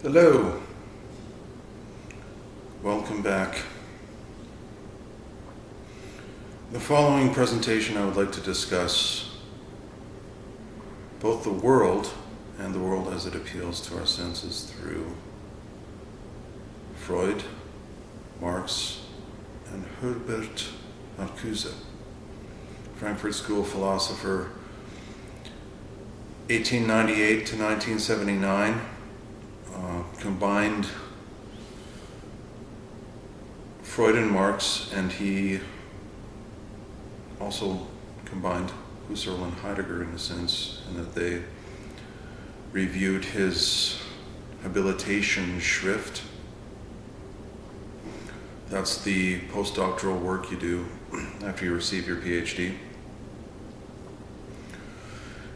Hello, welcome back. In the following presentation, I would like to discuss both the world and the world as it appeals to our senses through Freud, Marx, and Heidegger and Marcuse, Frankfurt School philosopher, 1898 to 1979. Combined Freud and Marx, and he also combined Husserl and Heidegger in a sense, in that they reviewed his habilitation Schrift. That's the postdoctoral work you do after you receive your PhD.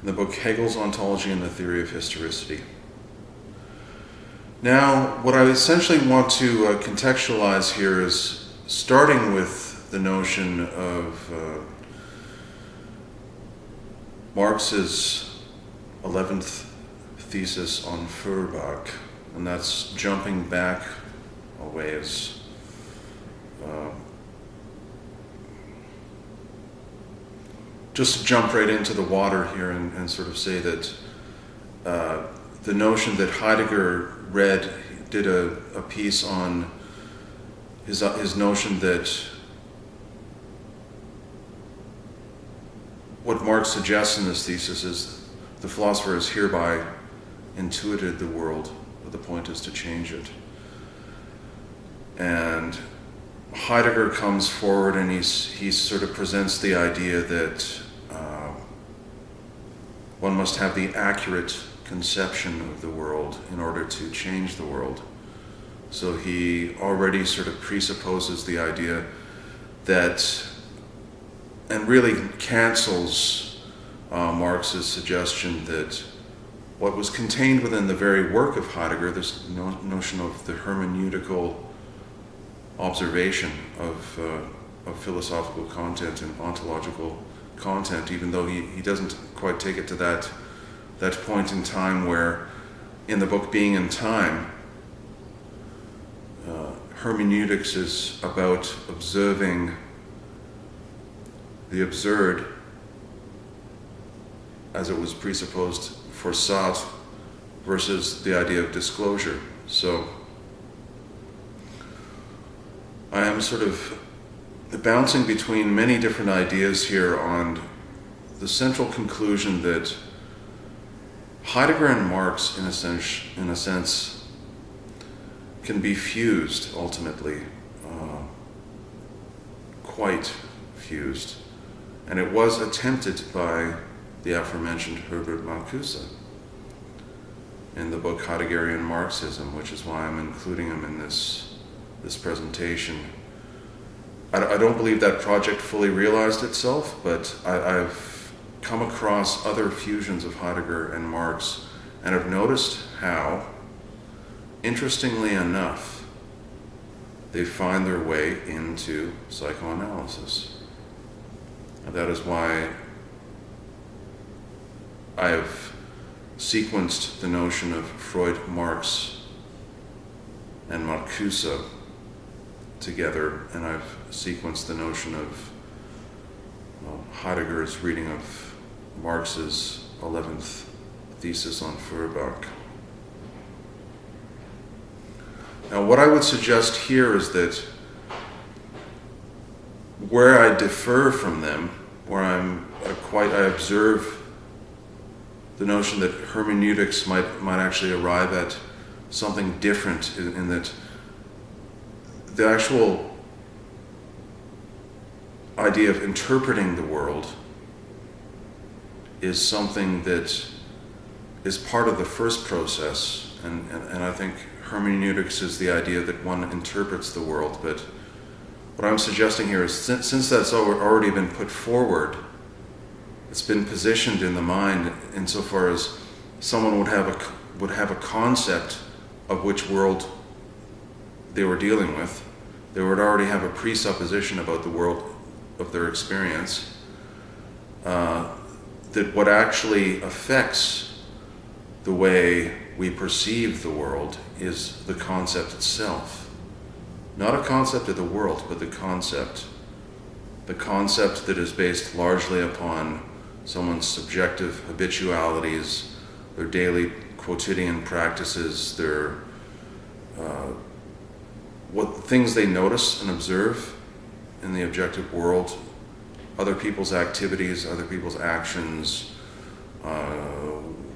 In the book Hegel's Ontology and the Theory of Historicity. Now, what I essentially want to contextualize here is starting with the notion of Marx's 11th thesis on Feuerbach, and that's jumping back a ways. Just to jump right into the water here and sort of say that the notion that Heidegger did a piece on his notion that what Marx suggests in this thesis is the philosopher has hereby intuited the world, but the point is to change it. And Heidegger comes forward and he sort of presents the idea that one must have the accurate conception of the world in order to change the world. So he already sort of presupposes the idea that, and really cancels Marx's suggestion that what was contained within the very work of Heidegger, this notion of the hermeneutical observation of philosophical content and ontological content, even though he doesn't quite take it to that point in time where, in the book Being in Time, hermeneutics is about observing the absurd as it was presupposed for Sartre versus the idea of disclosure. So I am sort of bouncing between many different ideas here on the central conclusion that Heidegger and Marx, in a sense, can be fused ultimately, quite fused. And it was attempted by the aforementioned Heidegger and Marcuse in the book Heidegger and Marxism, which is why I'm including him in this presentation. I don't believe that project fully realized itself, but I've come across other fusions of Heidegger and Marx and have noticed how, interestingly enough, they find their way into psychoanalysis. And that is why I have sequenced the notion of Freud, Marx, and Marcuse together, and I've sequenced the notion of Heidegger's reading of Marx's 11th thesis on Feuerbach. Now, what I would suggest here is that where I differ from them, where I observe the notion that hermeneutics might actually arrive at something different, in that the actual idea of interpreting the world is something that is part of the first process, and I think hermeneutics is the idea that one interprets the world. But what I'm suggesting here is, since that's already been put forward, it's been positioned in the mind insofar as someone would have a concept of which world they were dealing with. They would already have a presupposition about the world of their experience, that what actually affects the way we perceive the world is the concept itself. Not a concept of the world, but the concept. The concept that is based largely upon someone's subjective habitualities, their daily quotidian practices, their what things they notice and observe in the objective world, other people's activities, other people's actions,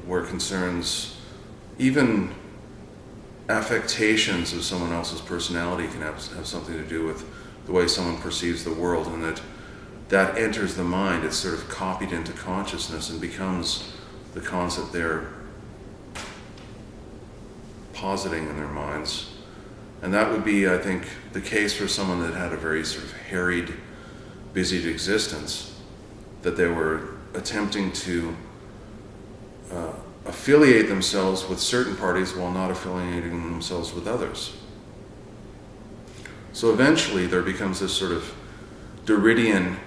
where concerns, even affectations of someone else's personality can have something to do with the way someone perceives the world, and that enters the mind. It's sort of copied into consciousness and becomes the concept they're positing in their minds. And that would be, I think, the case for someone that had a very sort of harried, busied existence, that they were attempting to affiliate themselves with certain parties while not affiliating themselves with others. So eventually there becomes this sort of Derridian,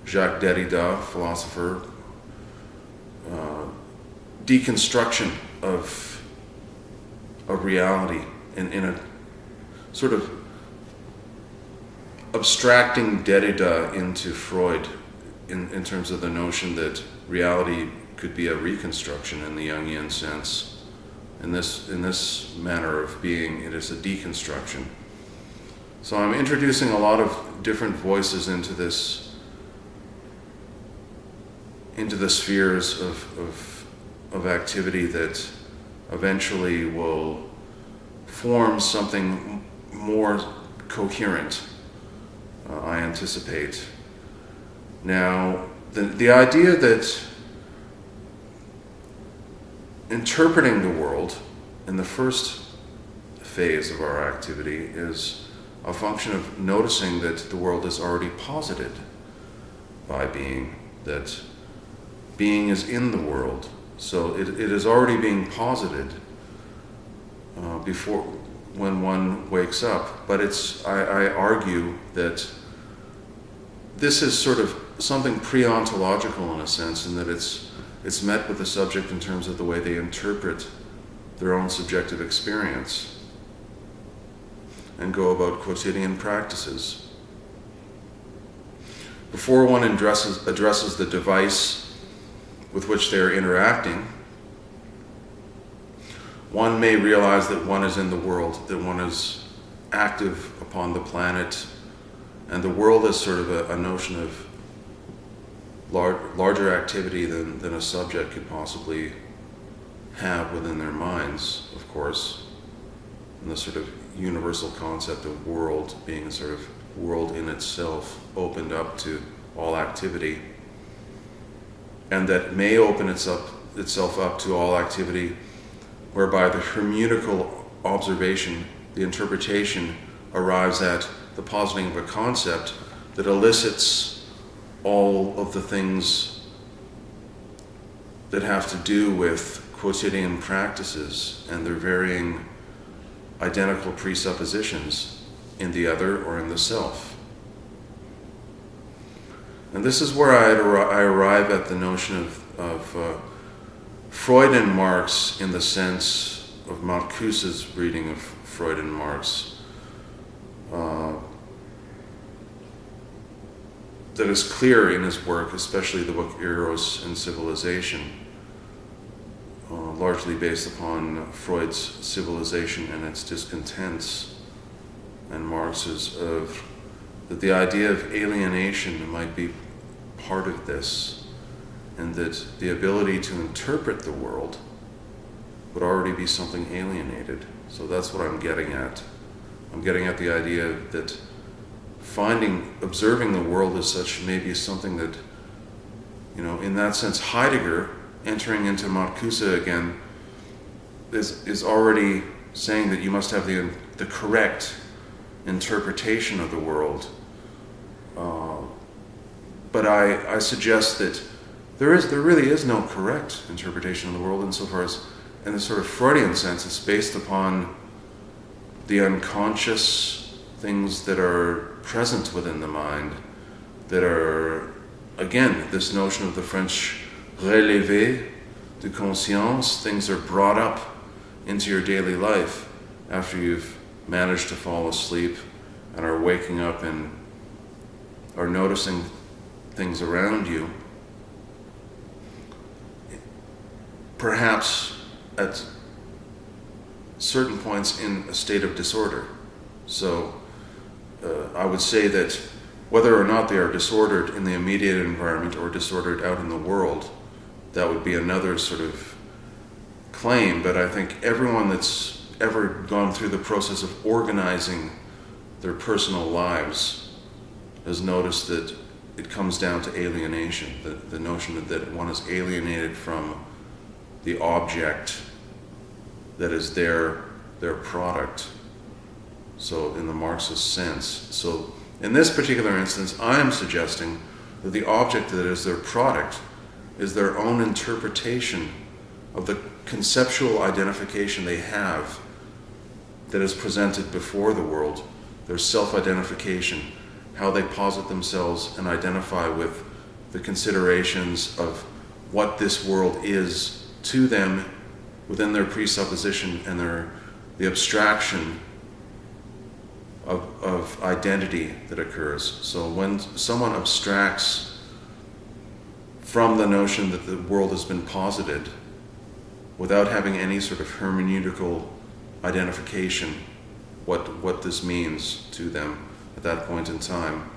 Jacques Derrida, philosopher, deconstruction of reality in a sort of abstracting Derrida into Freud in terms of the notion that reality could be a reconstruction in the Jungian sense. In this manner of being, it is a deconstruction. So I'm introducing a lot of different voices into the spheres of activity that eventually will form something more coherent, I anticipate. Now, the idea that interpreting the world in the first phase of our activity is a function of noticing that the world is already posited by being, that being is in the world. So it is already being posited before, when one wakes up. But I argue that this is sort of something pre-ontological in a sense, in that it's met with the subject in terms of the way they interpret their own subjective experience and go about quotidian practices. Before one addresses the device with which they are interacting, one may realize that one is in the world, that one is active upon the planet, and the world is sort of a notion of larger activity than a subject could possibly have within their minds, of course, and the sort of universal concept of world being a sort of world in itself, opened up to all activity, and that may open itself up to all activity whereby the hermeneutical observation, the interpretation, arrives at the positing of a concept that elicits all of the things that have to do with quotidian practices and their varying identical presuppositions in the other or in the self. And this is where I arrive at the notion of Freud and Marx in the sense of Marcuse's reading of Freud and Marx. That is clear in his work, especially the book Eros and Civilization, largely based upon Freud's civilization and its discontents, and Marx's that the idea of alienation might be part of this, and that the ability to interpret the world would already be something alienated. So that's what I'm getting at. I'm getting at the idea that observing the world as such may be something that, in that sense, Heidegger, entering into Marcuse again, is already saying that you must have the correct interpretation of the world. But I suggest that there really is no correct interpretation of the world, insofar as, in the sort of Freudian sense, it's based upon the unconscious things that are present within the mind, that are, again, this notion of the French relevé de conscience. Things are brought up into your daily life after you've managed to fall asleep and are waking up and are noticing things around you, perhaps at certain points in a state of disorder. So I would say that whether or not they are disordered in the immediate environment or disordered out in the world, that would be another sort of claim. But I think everyone that's ever gone through the process of organizing their personal lives has noticed that it comes down to alienation, the notion that one is alienated from the object that is their product. So in the Marxist sense. So in this particular instance, I am suggesting that the object that is their product is their own interpretation of the conceptual identification they have that is presented before the world, their self-identification, how they posit themselves and identify with the considerations of what this world is to them within their presupposition and the abstraction of identity that occurs. So when someone abstracts from the notion that the world has been posited without having any sort of hermeneutical identification, what this means to them at that point in time,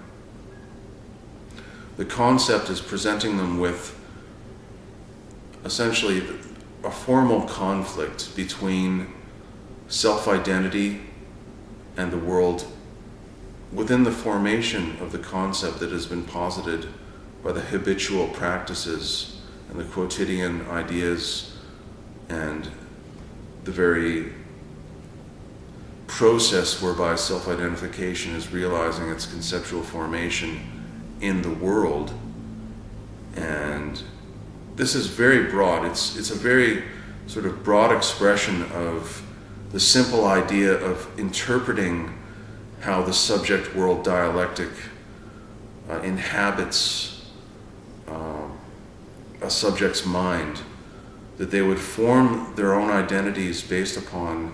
the concept is presenting them with essentially a formal conflict between self-identity and the world within the formation of the concept that has been posited by the habitual practices and the quotidian ideas and the very process whereby self-identification is realizing its conceptual formation in the world. And this is very broad. It's a very sort of broad expression of the simple idea of interpreting how the subject-world dialectic inhabits a subject's mind, that they would form their own identities based upon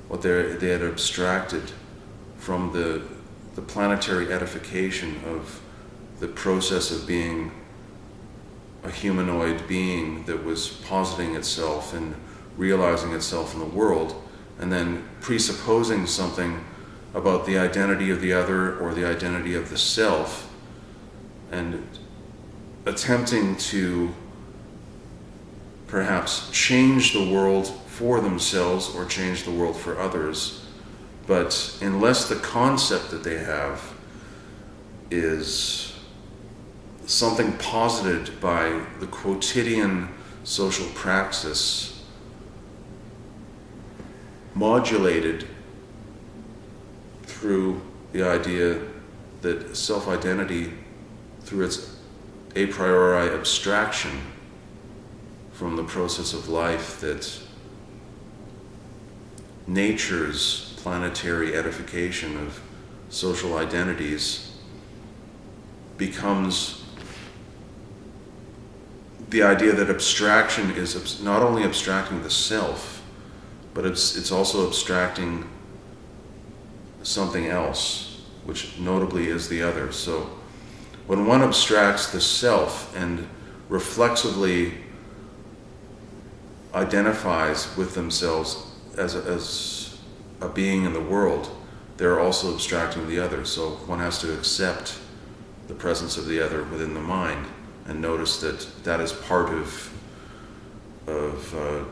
what they had abstracted from the planetary edification of the process of being a humanoid being that was positing itself and realizing itself in the world, and then presupposing something about the identity of the other or the identity of the self, and attempting to perhaps change the world for themselves or change the world for others. But unless the concept that they have is something posited by the quotidian social praxis, modulated through the idea that self-identity, through its a priori abstraction from the process of life that nature's planetary edification of social identities, becomes the idea that abstraction is not only abstracting the self, but it's also abstracting something else, which notably is the other. So when one abstracts the self and reflexively identifies with themselves as a being in the world, they're also abstracting the other. So one has to accept the presence of the other within the mind and notice that that is part of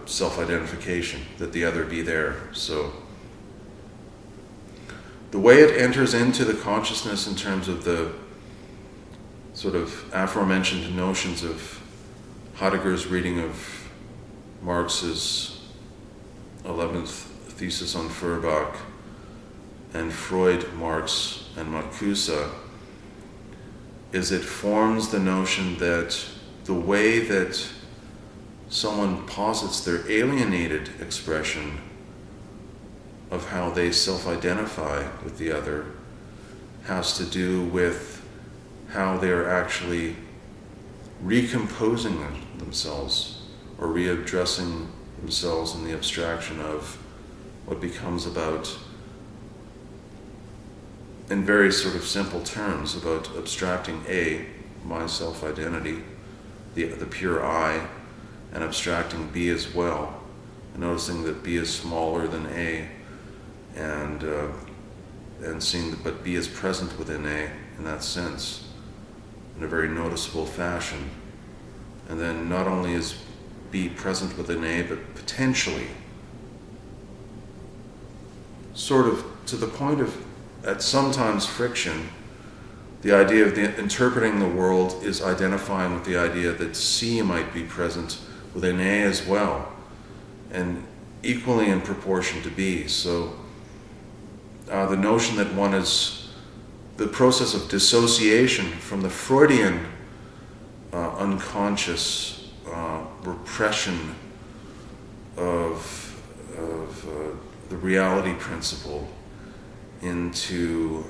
self-identification, that the other be there. So the way it enters into the consciousness in terms of the sort of aforementioned notions of Heidegger's reading of Marx's 11th thesis on Feuerbach and Freud, Marx, and Marcuse, is it forms the notion that the way that someone posits their alienated expression of how they self-identify with the other has to do with how they're actually recomposing themselves or readdressing themselves in the abstraction of what becomes about, in very sort of simple terms, about abstracting A, my self-identity, the pure I, and abstracting B as well, and noticing that B is smaller than A, and seeing that but B is present within A in that sense, in a very noticeable fashion. And then not only is B present within A, but potentially, sort of to the point of, at sometimes friction, the idea of interpreting the world is identifying with the idea that C might be present within A as well, and equally in proportion to B. So the notion that one is the process of dissociation from the Freudian unconscious repression of the reality principle into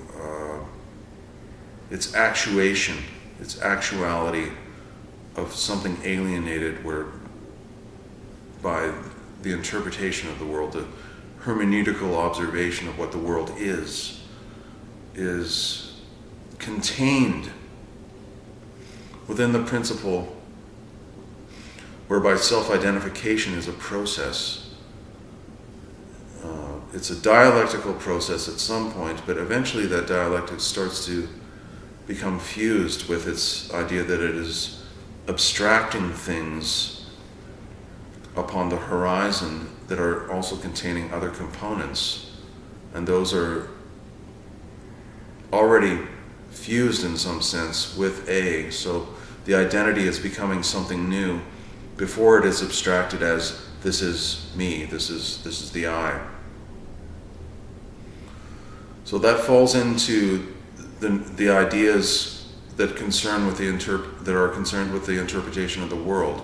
its actuation, its actuality of something alienated, where by the interpretation of the world, the hermeneutical observation of what the world is contained within the principle whereby self-identification is a process. It's a dialectical process at some point, but eventually that dialectic starts to become fused with its idea that it is abstracting things upon the horizon that are also containing other components, and those are already fused in some sense with A, so the identity is becoming something new before it is abstracted as this is me, this is the I. So that falls into the ideas that concern with that are concerned with the interpretation of the world,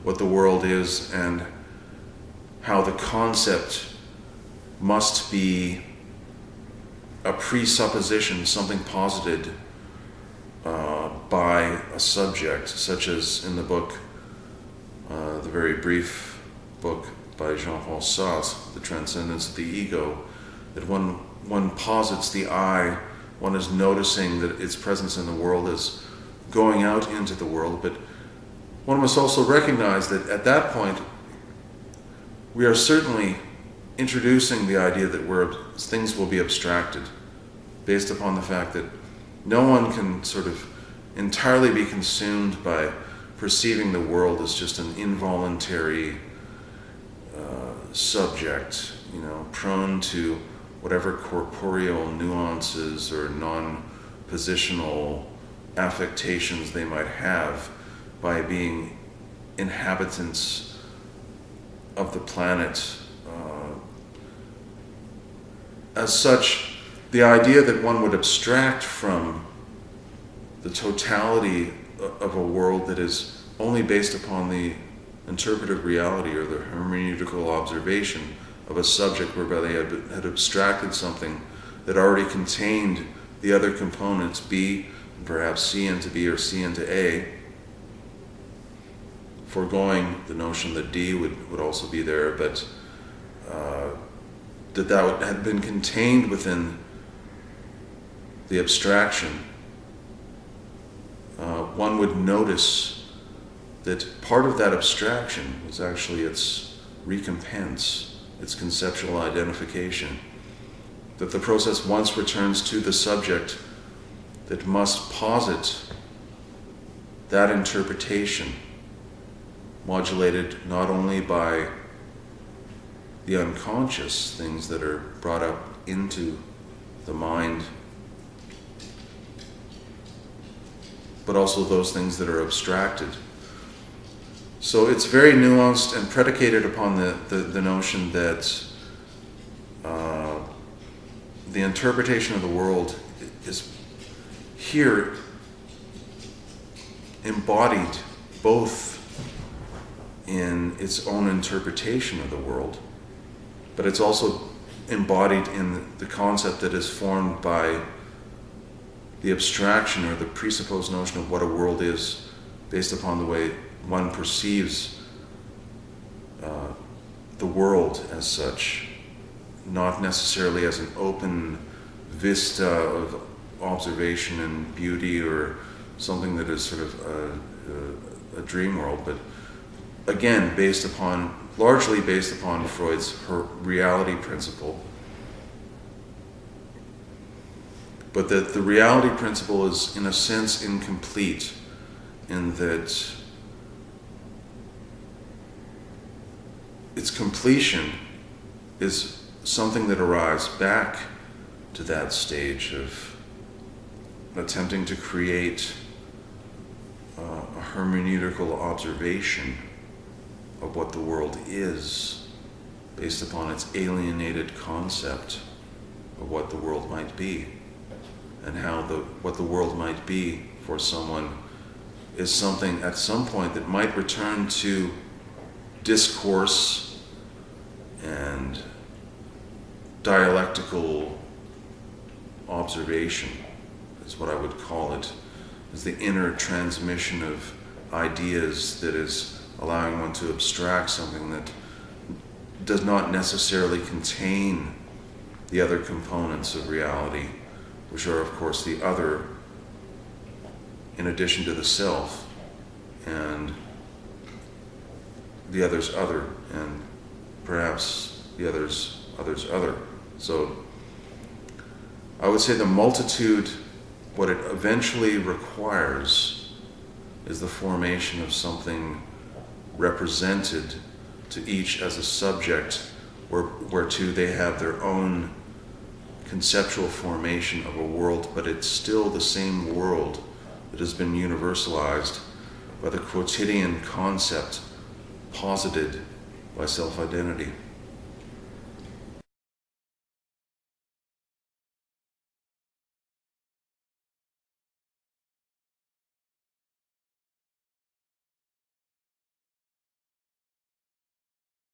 what the world is, and how the concept must be a presupposition, something posited by a subject, such as in the book, the very brief book by Jean-Paul Sartre, The Transcendence of the Ego, that one posits the I, one is noticing that its presence in the world is going out into the world, but one must also recognize that at that point we are certainly introducing the idea that things will be abstracted based upon the fact that no one can sort of entirely be consumed by perceiving the world as just an involuntary subject, prone to whatever corporeal nuances or non-positional affectations they might have by being inhabitants of the planet. As such, the idea that one would abstract from the totality of a world that is only based upon the interpretive reality or the hermeneutical observation of a subject whereby they had abstracted something that already contained the other components, B, perhaps C into B or C into A, foregoing the notion that D would also be there, but that had been contained within the abstraction, one would notice that part of that abstraction was actually its recompense, its conceptual identification, that the process once returns to the subject that must posit that interpretation, modulated not only by the unconscious things that are brought up into the mind, but also those things that are abstracted. So it's very nuanced and predicated upon the notion that the interpretation of the world is here embodied both in its own interpretation of the world, but it's also embodied in the concept that is formed by the abstraction or the presupposed notion of what a world is based upon the way one perceives the world as such, not necessarily as an open vista of observation and beauty or something that is sort of a dream world, but again, largely based upon Freud's reality principle. But that the reality principle is, in a sense, incomplete, in that its completion is something that arrives back to that stage of attempting to create a hermeneutical observation of what the world is, based upon its alienated concept of what the world might be, and how what the world might be for someone is something at some point that might return to discourse and dialectical observation, is what I would call it, is the inner transmission of ideas that is allowing one to abstract something that does not necessarily contain the other components of reality, which are, of course, the other in addition to the self, and the other's other, and perhaps the other's other. So I would say the multitude, what it eventually requires is the formation of something represented to each as a subject, whereto they have their own conceptual formation of a world, but it's still the same world that has been universalized by the quotidian concept posited by self-identity.